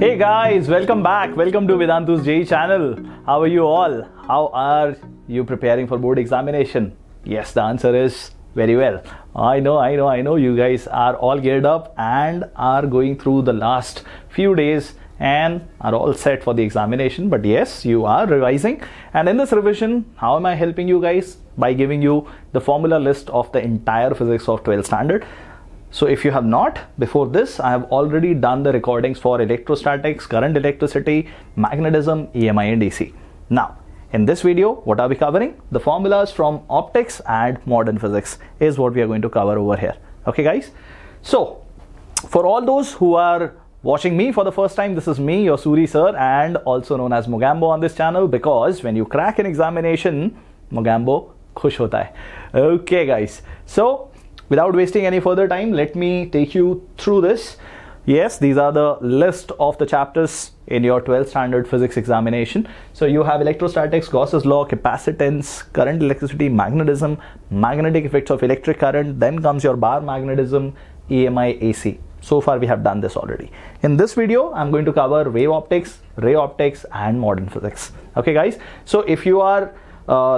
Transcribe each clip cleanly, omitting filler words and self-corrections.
Hey guys, welcome back. Welcome to Vedantu's JEE channel. How are you all? How are you preparing for board examination? Yes, the answer is very well. I know you guys are all geared up and are going through the last few days and are all set for the examination. But yes, you are revising. And in this revision, how am I helping you guys? By giving you the formula list of the entire physics of 12th standard. So if you have not, before this, I have already done the recordings for electrostatics, current electricity, magnetism, EMI and AC. Now, in this video, what are we covering? The formulas from optics and modern physics is what we are going to cover over here. Okay guys? So, for all those who are watching me for the first time, this is me, your Suri sir, and also known as Mogambo on this channel, because when you crack an examination, Mogambo khush hota hai. Okay guys, so without wasting any further time, let me take you through this. Yes, these are the list of the chapters in your 12th standard physics examination. So you have electrostatics, Gauss's law, capacitance, current electricity, magnetism, magnetic effects of electric current, then comes your bar magnetism, EMI, AC. So far we have done this already. In this video, I'm going to cover wave optics, ray optics and modern physics. Okay guys, so if you are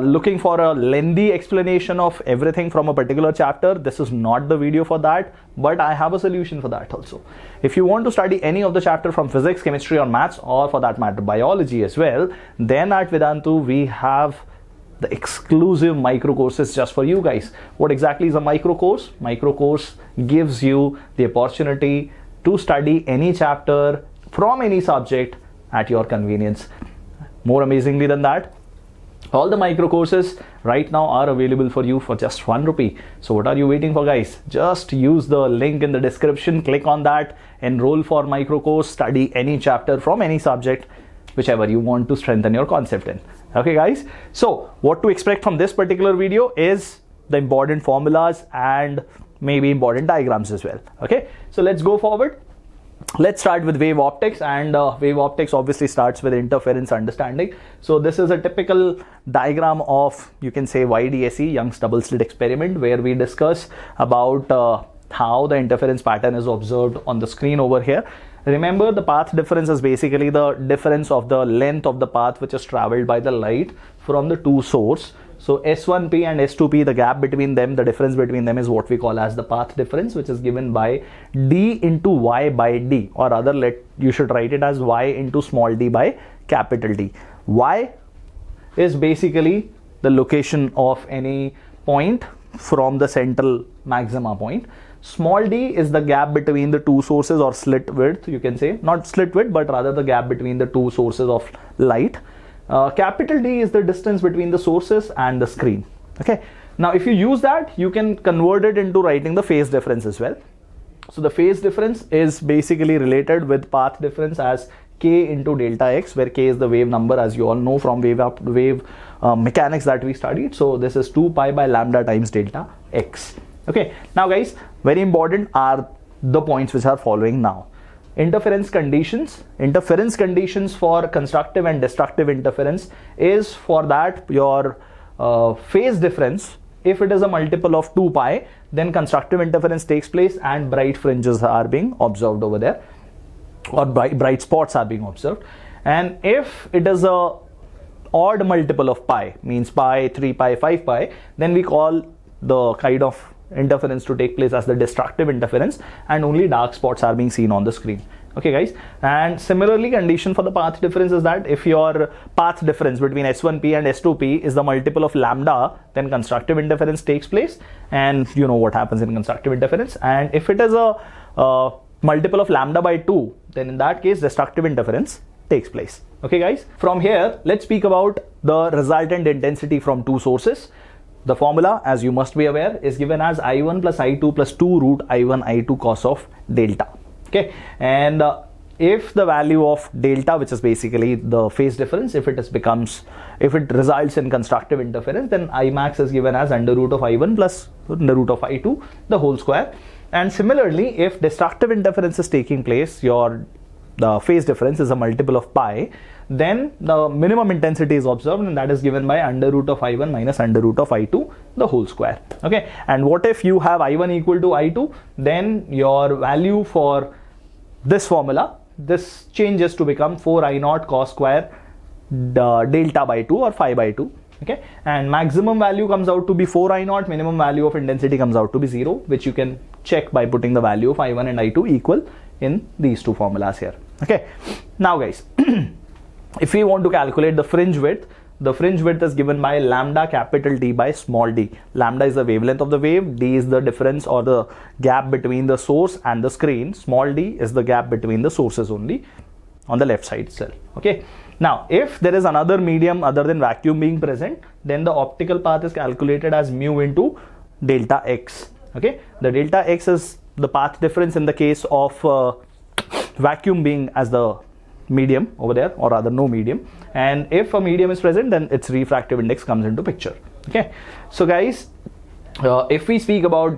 looking for a lengthy explanation of everything from a particular chapter, this is not the video for that, but I have a solution for that also. If you want to study any of the chapter from physics, chemistry or maths, or for that matter biology as well, then at Vedantu we have the exclusive micro courses just for you guys. What exactly is a micro course? Micro course gives you the opportunity to study any chapter from any subject at your convenience. More amazingly than that, all the micro courses right now are available for you for just ₹1. So what are you waiting for guys? Just use the link in the description, click on that, enroll for micro course, study any chapter from any subject, whichever you want to strengthen your concept in. Okay guys, so what to expect from this particular video is the important formulas and maybe important diagrams as well. Okay, so let's go forward. Let's start with wave optics, and wave optics obviously starts with interference understanding. So this is a typical diagram of, you can say, YDSE, Young's double slit experiment, where we discuss about how the interference pattern is observed on the screen over here. Remember, the path difference is basically the difference of the length of the path which is traveled by the light from the two sources. So S1P and S2P, the gap between them, the difference between them is what we call as the path difference, which is given by D into Y by D, or rather you should write it as Y into small d by capital D. Y is basically the location of any point from the central maxima point. Small d is the gap between the two sources, or slit width, you can say, not slit width, but rather the gap between the two sources of light. Capital D is the distance between the sources and the screen. Okay, now if you use that, you can convert it into writing the phase difference as well. So the phase difference is basically related with path difference as K into delta X, where K is the wave number, as you all know from wave mechanics that we studied. So this is 2 pi by lambda times delta X. Okay, now guys, very important are the points which are following now. Interference conditions for constructive and destructive interference is, for that, your phase difference. If it is a multiple of 2 pi, then constructive interference takes place and bright fringes are being observed over there, or bright spots are being observed. And if it is a odd multiple of pi, means pi, 3 pi, 5 pi, then we call the kind of interference to take place as the destructive interference, and only dark spots are being seen on the screen. Okay guys, and similarly, condition for the path difference is that if your path difference between S1P and S2P is the multiple of lambda, then constructive interference takes place, and you know what happens in constructive interference. And if it is a multiple of lambda by 2, then in that case destructive interference takes place. Okay guys, from here let's speak about the resultant intensity from two sources. The formula, as you must be aware, is given as I1 plus I2 plus 2 root I1 I2 cos of delta. Okay, and if the value of delta, which is basically the phase difference, if it results in constructive interference, then I max is given as under root of I1 plus under root of I2 the whole square. And similarly, if destructive interference is taking place, the phase difference is a multiple of pi, then the minimum intensity is observed, and that is given by under root of I1 minus under root of I2 the whole square. Okay, and what if you have I1 equal to I2? Then your value for this formula this changes to become 4 I naught cos square delta by 2 or phi by 2. Okay, and maximum value comes out to be 4 I naught, minimum value of intensity comes out to be 0, which you can check by putting the value of I1 and I2 equal in these two formulas here. Okay, now guys, if we want to calculate the fringe width is given by lambda capital D by small d. Lambda is the wavelength of the wave, D is the difference or the gap between the source and the screen, small d is the gap between the sources only on the left side itself. Okay, now if there is another medium other than vacuum being present, then the optical path is calculated as mu into delta x. Okay, the delta x is the path difference in the case of vacuum being as the medium over there, or rather no medium, and if a medium is present, then its refractive index comes into picture. Okay, so guys, if we speak about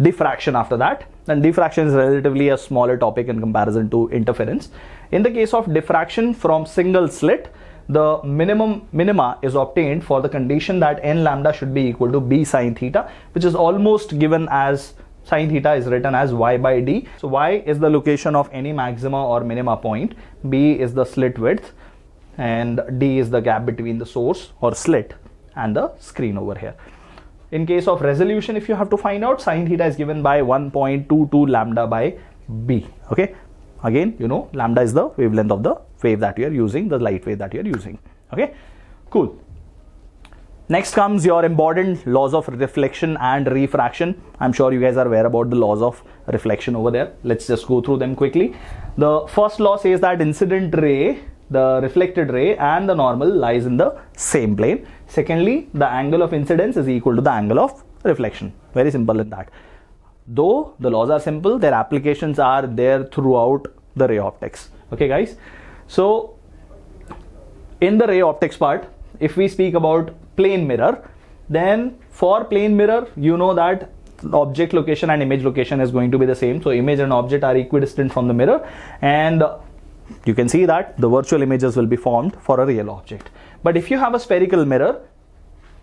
diffraction after that, then diffraction is relatively a smaller topic in comparison to interference. In the case of diffraction from single slit, the minima is obtained for the condition that n lambda should be equal to b sine theta, which is almost given as sine theta is written as y by d. So y is the location of any maxima or minima point, b is the slit width, and d is the gap between the source or slit and the screen over here. In case of resolution, if you have to find out, sine theta is given by 1.22 lambda by b. Okay, again, you know, lambda is the wavelength of the wave that you are using, the light wave that you are using. Okay, cool. Next comes your important laws of reflection and refraction. I'm sure you guys are aware about the laws of reflection over there. Let's just go through them quickly. The first law says that incident ray, the reflected ray and the normal lies in the same plane. Secondly, the angle of incidence is equal to the angle of reflection. Very simple in that. Though the laws are simple, their applications are there throughout the ray optics. Okay guys, so in the ray optics part, if we speak about plane mirror, then for plane mirror, you know that object location and image location is going to be the same. So image and object are equidistant from the mirror, and you can see that the virtual images will be formed for a real object. But if you have a spherical mirror,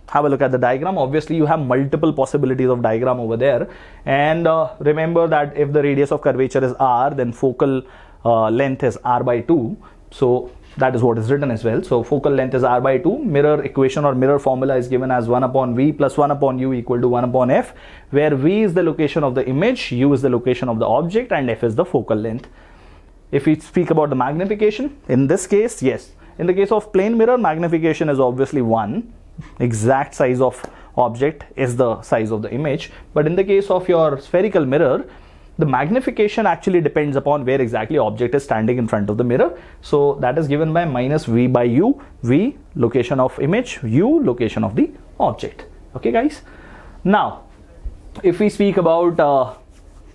have a look at the diagram. Obviously you have multiple possibilities of diagram over there, and remember that if the radius of curvature is r, then focal length is r by 2. So that is what is written as well. So focal length is r by 2. Mirror equation or mirror formula is given as 1 upon v plus 1 upon u equal to 1 upon f, where v is the location of the image, u is the location of the object, and f is the focal length. If we speak about the magnification, in this case, yes, in the case of plane mirror, magnification is obviously 1. Exact size of object is the size of the image. But in the case of your spherical mirror, the magnification actually depends upon where exactly object is standing in front of the mirror. So that is given by minus v by u, v location of image, u location of the object. Okay guys, now if we speak about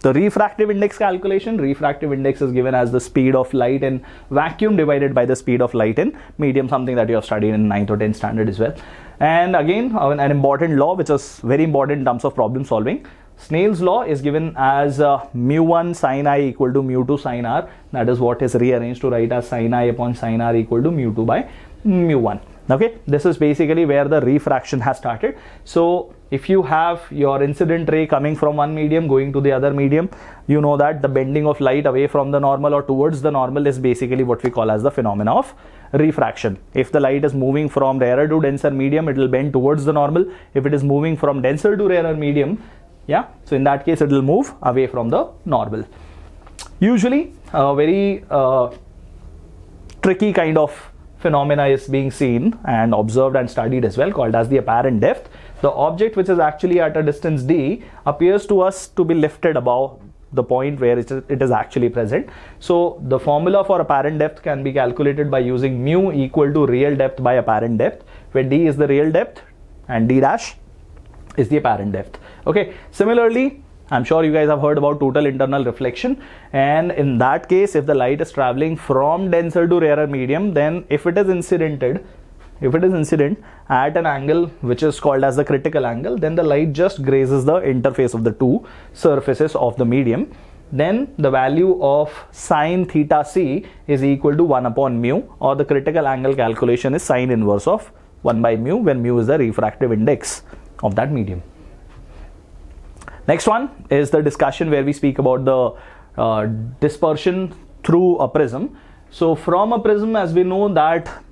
the refractive index calculation, refractive index is given as the speed of light in vacuum divided by the speed of light in medium, something that you have studied in 9th or 10th standard as well. And again, an important law which is very important in terms of problem solving. Snell's law is given as mu1 sin I equal to mu2 sin r. That is what is rearranged to write as sin I upon sin r equal to mu2 by mu1. Okay, this is basically where the refraction has started. So if you have your incident ray coming from one medium going to the other medium, you know that the bending of light away from the normal or towards the normal is basically what we call as the phenomena of refraction. If the light is moving from rarer to denser medium, it will bend towards the normal. If it is moving from denser to rarer medium, yeah, so in that case it will move away from the normal. Usually a very tricky kind of phenomena is being seen and observed and studied as well, called as the apparent depth. The object which is actually at a distance d appears to us to be lifted above the point where it is actually present. So the formula for apparent depth can be calculated by using mu equal to real depth by apparent depth, where d is the real depth and d dash is the apparent depth. Okay, similarly, I'm sure you guys have heard about total internal reflection, and in that case, if the light is traveling from denser to rarer medium, then if it is incident at an angle which is called as the critical angle, then the light just grazes the interface of the two surfaces of the medium. Then the value of sine theta c is equal to 1 upon mu, or the critical angle calculation is sine inverse of 1 by mu, when mu is the refractive index of that medium. Next one is the discussion where we speak about the dispersion through a prism. So from a prism, as we know that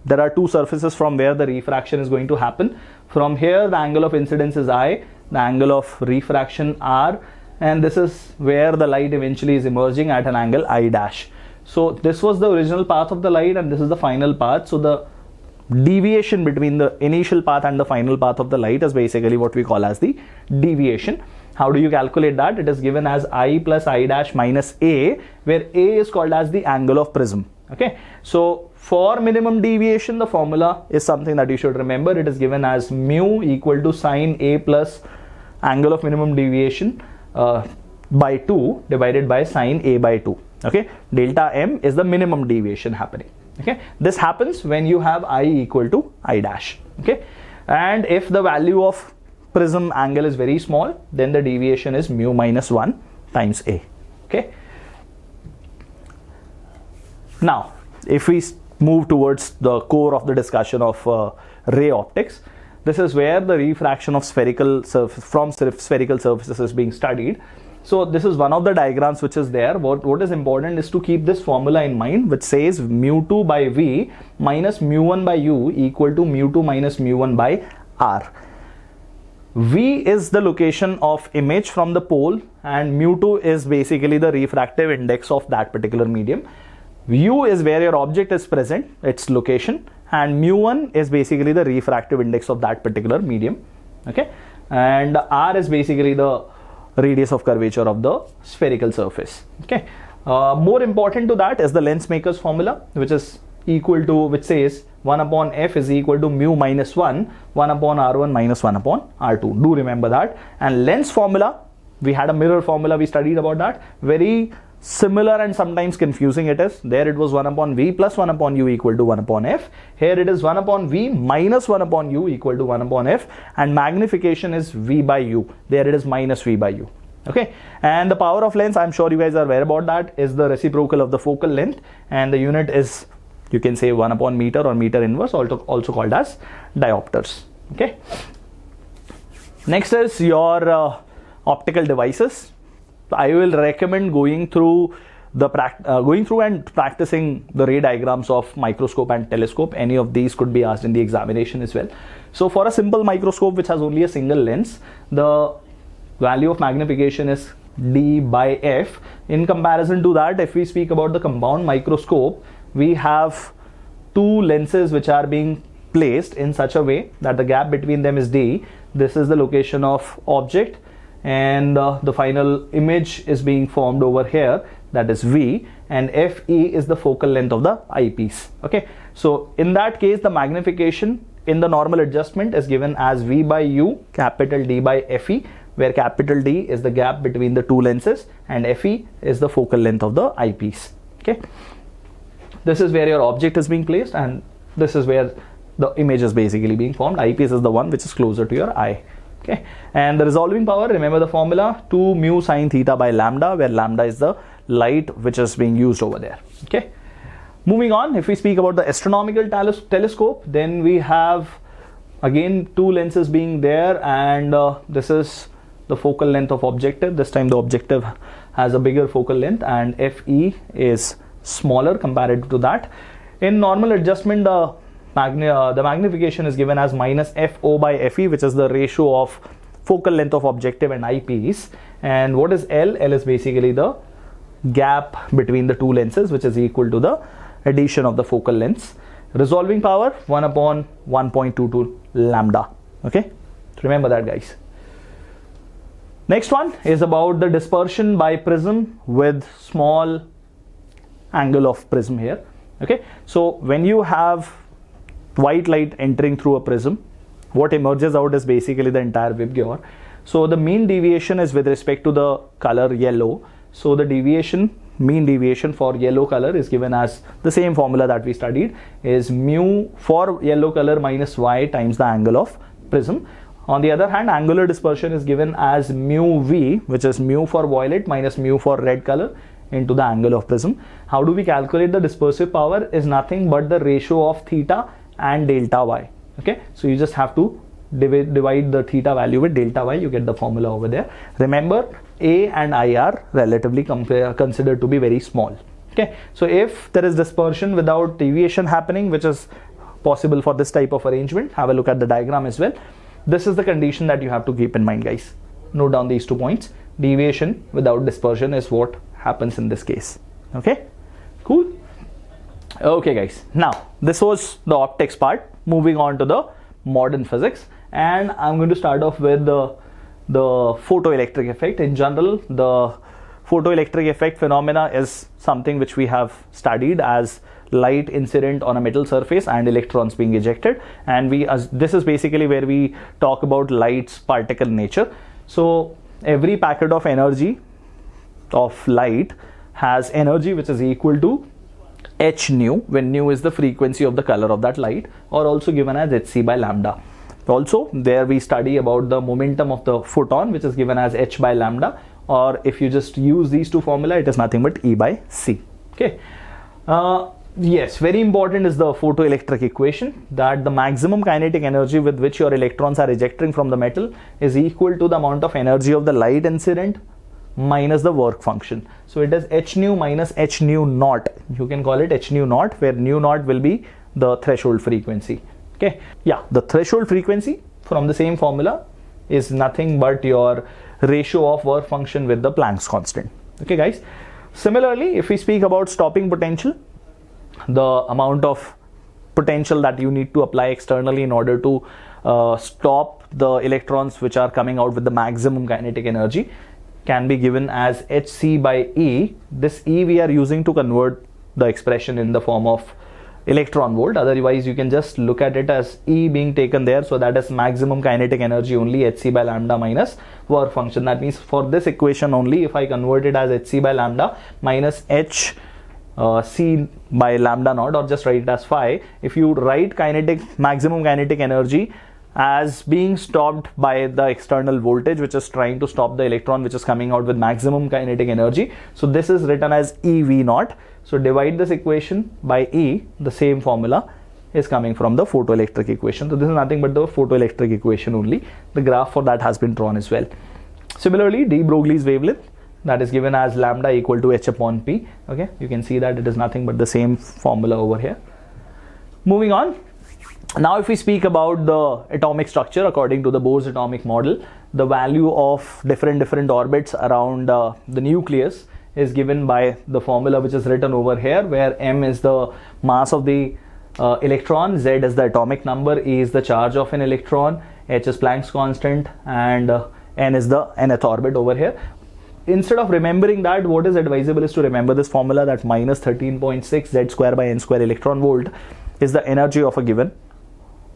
there are two surfaces from where the refraction is going to happen. From here, the angle of incidence is I, the angle of refraction R, and this is where the light eventually is emerging at an angle I dash. So this was the original path of the light, and this is the final path. So the deviation between the initial path and the final path of the light is basically what we call as the deviation. How do you calculate that? It is given as I plus I dash minus A, where A is called as the angle of prism. Okay, so for minimum deviation, the formula is something that you should remember. It is given as mu equal to sine A plus angle of minimum deviation by 2 divided by sine A by 2. Okay, delta M is the minimum deviation happening. Okay, this happens when you have I equal to I dash. Okay, and if the value of prism angle is very small, then the deviation is mu minus 1 times A. Okay, now if we move towards the core of the discussion of ray optics, this is where the refraction of spherical surfaces is being studied. So this is one of the diagrams which is there. What is important is to keep this formula in mind, which says mu2 by V minus mu1 by U equal to mu2 minus mu1 by R. V is the location of image from the pole, and mu2 is basically the refractive index of that particular medium. U is where your object is present, its location, and mu1 is basically the refractive index of that particular medium. Okay, and R is basically the radius of curvature of the spherical surface. Okay, more important to that is the lens maker's formula, which is equal to, which says 1 upon F is equal to mu minus 1 upon R1 minus 1 upon R2. Do remember that. And lens formula, we had a mirror formula, we studied about that. Very similar and sometimes confusing it is. There it was 1 upon V plus 1 upon U equal to 1 upon F. Here it is 1 upon V minus 1 upon U equal to 1 upon F, and magnification is V by U. There it is minus V by U. Okay, and the power of lens, I'm sure you guys are aware about that, is the reciprocal of the focal length, and the unit is, you can say, 1 upon meter or meter inverse, also called as diopters. Okay, next is your optical devices. I will recommend going through and practicing the ray diagrams of microscope and telescope. Any of these could be asked in the examination as well. So for a simple microscope which has only a single lens, the value of magnification is D by F. In comparison to that, if we speak about the compound microscope, we have two lenses which are being placed in such a way that the gap between them is D. This is the location of object, and the final image is being formed over here, that is V, and FE is the focal length of the eyepiece. Okay, so in that case, the magnification in the normal adjustment is given as V by U, capital D by FE, where capital D is the gap between the two lenses and FE is the focal length of the eyepiece. Okay, this is where your object is being placed, and this is where the image is basically being formed. Eyepiece is the one which is closer to your eye. Okay, and the resolving power, remember the formula, 2 mu sine theta by lambda, where lambda is the light which is being used over there. Okay, moving on, if we speak about the astronomical telescope, then we have again two lenses being there, and this is the focal length of objective. This time the objective has a bigger focal length, and FE is smaller compared to that. In normal adjustment, the magnification is given as minus FO by FE, which is the ratio of focal length of objective and eyepiece. And what is L? L is basically the gap between the two lenses, which is equal to the addition of the focal lengths. Resolving power 1 upon 1.22 lambda. Okay, remember that, guys. Next one is about the dispersion by prism with small angle of prism here. Okay, so when you have white light entering through a prism, what emerges out is basically the entire VIBGYOR. So the mean deviation is with respect to the color yellow. So the mean deviation for yellow color is given as the same formula that we studied, is mu for yellow color minus y times the angle of prism. On the other hand, angular dispersion is given as mu v, which is mu for violet minus mu for red color into the angle of prism. How do we calculate the dispersive power? Is nothing but the ratio of theta and delta y. Okay, so you just have to divide the theta value with delta y, you get the formula over there. Remember, A and I are relatively considered to be very small. Okay, so if there is dispersion without deviation happening, which is possible for this type of arrangement, have a look at the diagram as well. This is the condition that you have to keep in mind, guys. Note down these 2 points. Deviation without dispersion is what happens in this case. Okay, cool. Okay guys, now this was the optics part. Moving on to the modern physics, and I'm going to start off with the photoelectric effect. In general, the photoelectric effect phenomena is something which we have studied as light incident on a metal surface and electrons being ejected, and this is basically where we talk about light's particle nature. So every packet of energy of light has energy which is equal to h nu, when nu is the frequency of the color of that light, or also given as hc by lambda. Also there we study about the momentum of the photon, which is given as h by lambda, or if you just use these two formula, it is nothing but E by C. Okay. Yes, very important is the photoelectric equation, that the maximum kinetic energy with which your electrons are ejecting from the metal is equal to the amount of energy of the light incident minus the work function. So it is h nu minus h nu naught. You can call it h nu naught, where nu naught will be the threshold frequency. Okay, yeah, the threshold frequency from the same formula is nothing but your ratio of work function with the Planck's constant. Okay guys, similarly, if we speak about stopping potential, the amount of potential that you need to apply externally in order to stop the electrons which are coming out with the maximum kinetic energy can be given as hc by E. This E we are using to convert the expression in the form of electron volt. Otherwise you can just look at it as E being taken there, so that is maximum kinetic energy only hc by lambda minus work function. That means for this equation only, if I convert it as hc by lambda minus h c by lambda naught, or just write it as phi, if you write maximum kinetic energy as being stopped by the external voltage which is trying to stop the electron which is coming out with maximum kinetic energy, so this is written as ev naught. So divide this equation by E, the same formula is coming from the photoelectric equation. So this is nothing but the photoelectric equation only. The graph for that has been drawn as well. Similarly, de Broglie's wavelength, that is given as lambda equal to h upon p. Okay, you can see that it is nothing but the same formula over here. Moving on, now if we speak about the atomic structure according to the Bohr's atomic model, the value of different orbits around the nucleus is given by the formula which is written over here, where m is the mass of the electron, z is the atomic number, e is the charge of an electron, h is Planck's constant, and n is the nth orbit over here. Instead of remembering that, what is advisable is to remember this formula, that minus 13.6 z square by n square electron volt is the energy of a given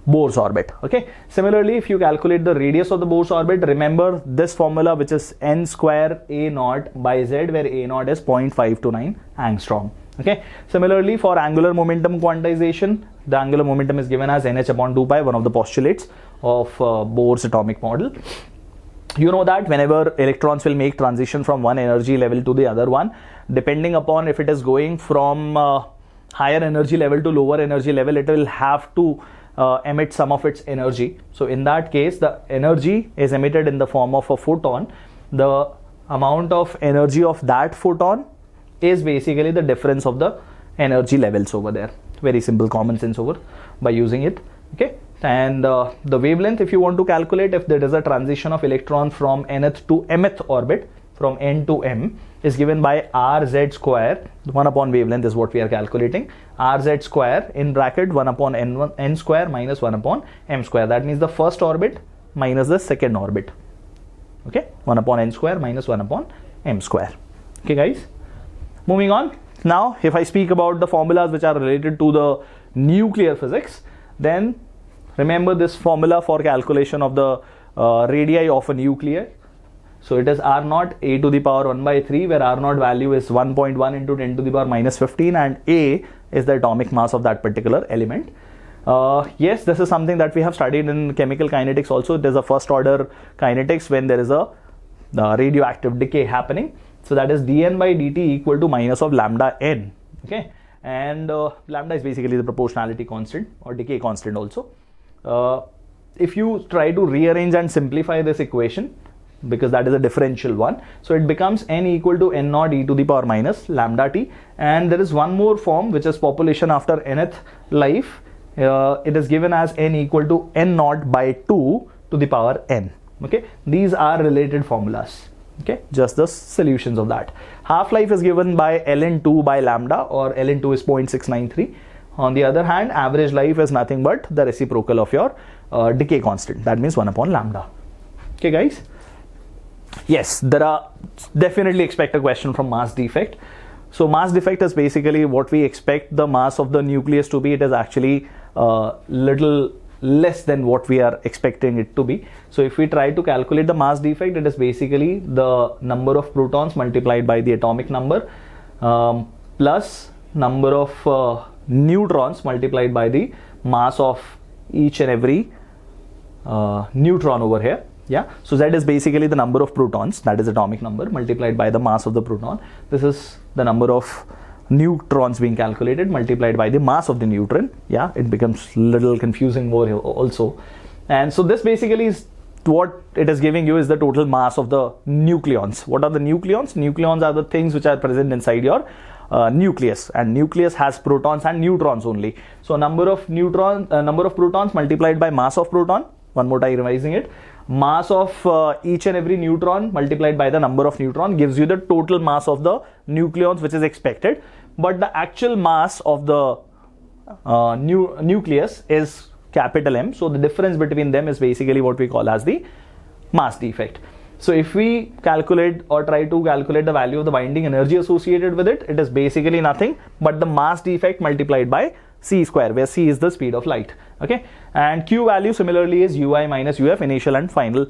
Bohr's orbit. Okay, similarly, if you calculate the radius of the Bohr's orbit, remember this formula which is n square a naught by z, where a naught is 0.529 angstrom. Okay, similarly for angular momentum quantization, the angular momentum is given as nh upon 2 pi, one of the postulates of Bohr's atomic model. You know that whenever electrons will make transition from one energy level to the other one, depending upon if it is going from higher energy level to lower energy level, it will have to emit some of its energy. So in that case, the energy is emitted in the form of a photon. The amount of energy of that photon is basically the difference of the energy levels over there. Very simple common sense over by using it. Okay, and the wavelength, if you want to calculate, if there is a transition of electron from nth to mth orbit, from n to m, is given by rz square. 1 upon wavelength is what we are calculating. Rz square in bracket 1 upon n square minus 1 upon m square. That means the first orbit minus the second orbit. Okay, 1 upon n square minus 1 upon m square. Okay guys, moving on. Now if I speak about the formulas which are related to the nuclear physics, then remember this formula for calculation of the radii of a nucleus. So it is r naught a to the power 1 by 3, where r naught value is 1.1 into 10 to the power minus 15, and a is the atomic mass of that particular element. Yes, this is something that we have studied in chemical kinetics also. There's a first order kinetics when there is a radioactive decay happening. So that is dN by dt equal to minus of lambda n. Okay, and lambda is basically the proportionality constant or decay constant also. If you try to rearrange and simplify this equation, because that is a differential one. So it becomes n equal to n naught e to the power minus lambda t. And there is one more form, which is population after nth life. It is given as n equal to n naught by 2 to the power n. Okay, these are related formulas. Okay, just the solutions of that. Half-life is given by ln2 by lambda, or ln2 is 0.693. On the other hand, average life is nothing but the reciprocal of your decay constant. That means 1 upon lambda. Okay, guys. Yes, there are definitely expect a question from mass defect. So mass defect is basically what we expect the mass of the nucleus to be. It is actually little less than what we are expecting it to be. So if we try to calculate the mass defect, it is basically the number of protons multiplied by the atomic number plus number of neutrons multiplied by the mass of each and every neutron over here. Yeah, so Z is basically the number of protons, that is atomic number, multiplied by the mass of the proton. This is the number of neutrons being calculated multiplied by the mass of the neutron. Yeah, it becomes little confusing more also. And so this basically is what it is giving you, is the total mass of the nucleons. What are the nucleons? Nucleons are the things which are present inside your nucleus, and nucleus has protons and neutrons only. So number of protons multiplied by mass of proton. One more time revising it. Mass of each and every neutron multiplied by the number of neutron gives you the total mass of the nucleons which is expected. But the actual mass of the nucleus is capital M. So the difference between them is basically what we call as the mass defect. So if we calculate or try to calculate the value of the binding energy associated with it, it is basically nothing but the mass defect multiplied by c square, where c is the speed of light. Okay, and q value similarly is ui minus uf, initial and final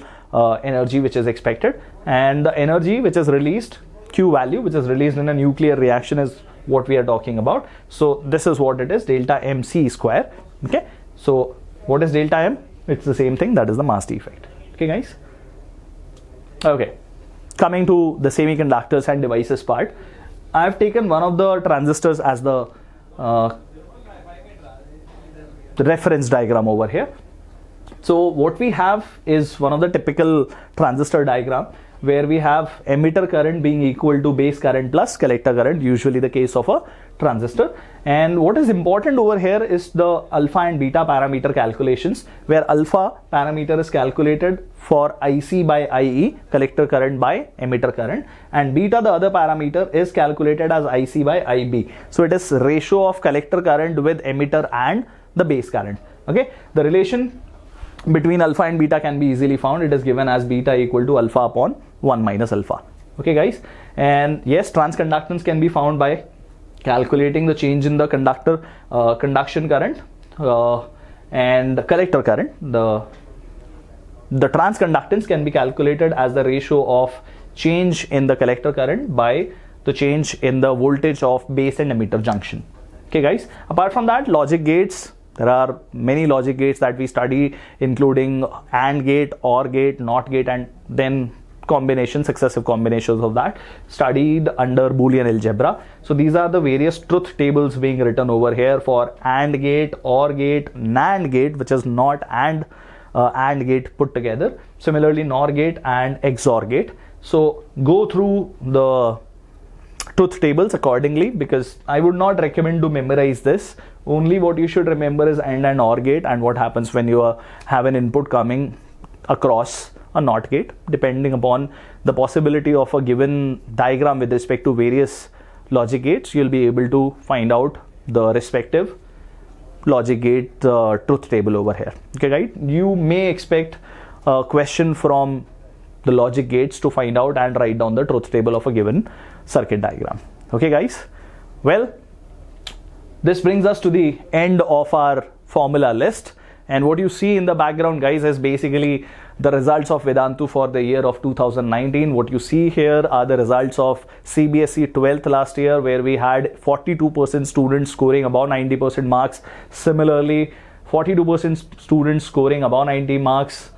energy which is expected, and the energy which is released, q value which is released in a nuclear reaction, is what we are talking about. So this is what it is, delta mc square. Okay, so what is delta m? It's the same thing, that is the mass defect. Okay, guys. Okay, coming to the semiconductors and devices part, I have taken one of the transistors as the reference diagram over here. So what we have is one of the typical transistor diagram, where we have emitter current being equal to base current plus collector current, usually the case of a transistor. And what is important over here is the alpha and beta parameter calculations, where alpha parameter is calculated for IC by IE, collector current by emitter current, and beta, the other parameter, is calculated as IC by IB. So it is ratio of collector current with emitter and the base current. Okay, the relation between alpha and beta can be easily found. It is given as beta equal to alpha upon 1 minus alpha. Okay, guys. And yes, transconductance can be found by calculating the change in the conductor conduction current and collector current. The transconductance can be calculated as the ratio of change in the collector current by the change in the voltage of base and emitter junction. Okay, guys. Apart from that, logic gates. There are many logic gates that we study, including AND gate, OR gate, NOT gate, and then successive combinations of that, studied under Boolean algebra. So these are the various truth tables being written over here for AND gate, OR gate, NAND gate, which is not AND gate put together. Similarly, NOR gate and XOR gate. So go through the truth tables accordingly, because I would not recommend to memorize this. Only what you should remember is AND and OR gate, and what happens when you have an input coming across a NOT gate. Depending upon the possibility of a given diagram with respect to various logic gates, you'll be able to find out the respective logic gate truth table over here. Okay, right? You may expect a question from the logic gates to find out and write down the truth table of a given circuit diagram. Okay, guys. Well, this brings us to the end of our formula list, and what you see in the background, guys, is basically the results of Vedantu for the year of 2019. What you see here are the results of CBSE 12th last year, where we had 42% students scoring above 90% marks. Similarly, 42% students scoring above 90 marks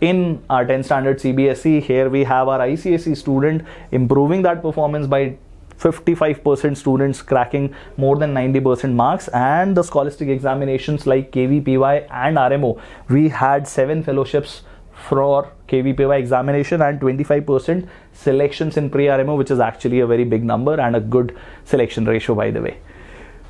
in our 10th standard CBSE. Here we have our ICSE student improving that performance by 55% students cracking more than 90% marks, and the scholastic examinations like KVPY and RMO, we had 7 fellowships for KVPY examination and 25% selections in pre-RMO, which is actually a very big number and a good selection ratio, by the way.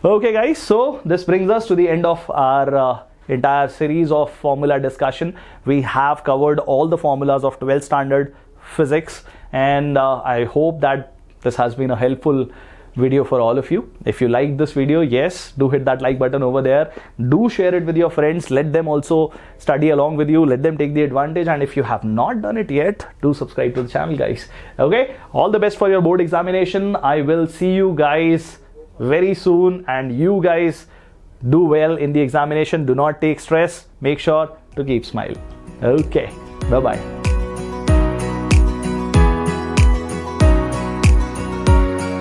Okay guys, so this brings us to the end of our entire series of formula discussion. We have covered all the formulas of 12th standard physics, and I hope that this has been a helpful video for all of you. If you like this video, yes, do hit that like button over there. Do share it with your friends. Let them also study along with you. Let them take the advantage. And if you have not done it yet, do subscribe to the channel, guys. Okay, all the best for your board examination. I will see you guys very soon, and you guys do well in the examination. Do not take stress. Make sure to keep smiling. Okay, bye bye.